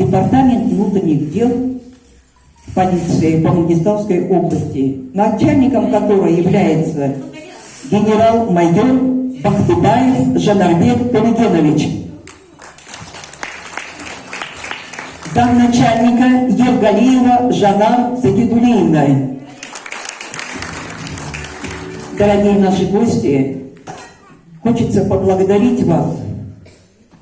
Департамент внутренних дел полиции по Мангистауской области, начальником которой является генерал-майор Бахтыбаев Жанарбек Полигенович. Замначальника Евгалиева Жанар Загидулиевна. Дорогие наши гости, хочется поблагодарить вас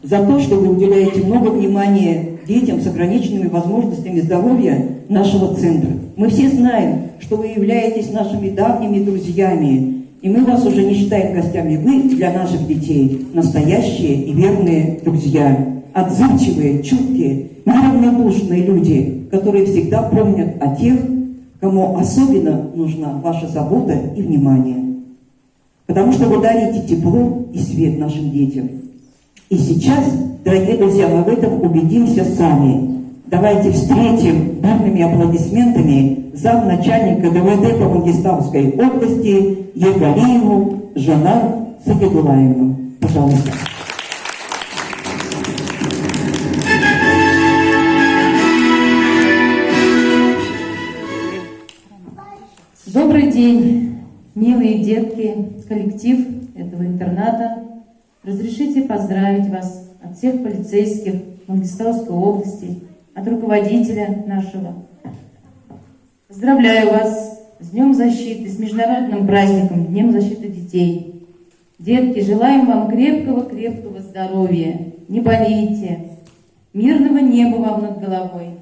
за то, что вы уделяете много внимания детям с ограниченными возможностями здоровья нашего центра. Мы все знаем, что вы являетесь нашими давними друзьями, и мы вас уже не считаем гостями. Вы для наших детей настоящие и верные друзья, отзывчивые, чуткие, неравнодушные люди, которые всегда помнят о тех, кому особенно нужна ваша забота и внимание. Потому что вы дарите тепло и свет нашим детям. И сейчас, дорогие друзья, мы в этом убедимся сами. Давайте встретим бурными аплодисментами замначальника ГВД по Мангистауской области Евгалиеву Жанар Загидулаевну. Пожалуйста. Добрый день, милые детки, коллектив этого интерната. Разрешите поздравить вас от всех полицейских Мангистауской области, от руководителя нашего. Поздравляю вас с Днем защиты, с международным праздником, Днем защиты детей. Детки, желаем вам крепкого-крепкого здоровья, не болейте, мирного неба вам над головой.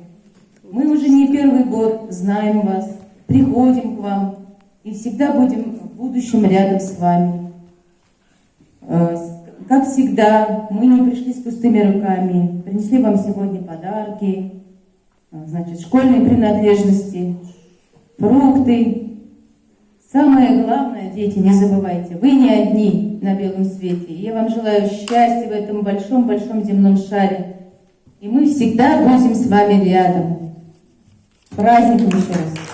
Мы уже не первый год знаем вас, приходим к вам и всегда будем в будущем рядом с вами. Как всегда, мы не пришли с пустыми руками, принесли вам сегодня подарки, значит, школьные принадлежности, фрукты. Самое главное, дети, не забывайте, вы не одни на белом свете. Я вам желаю счастья в этом большом-большом земном шаре. И мы всегда будем с вами рядом. С праздником еще раз.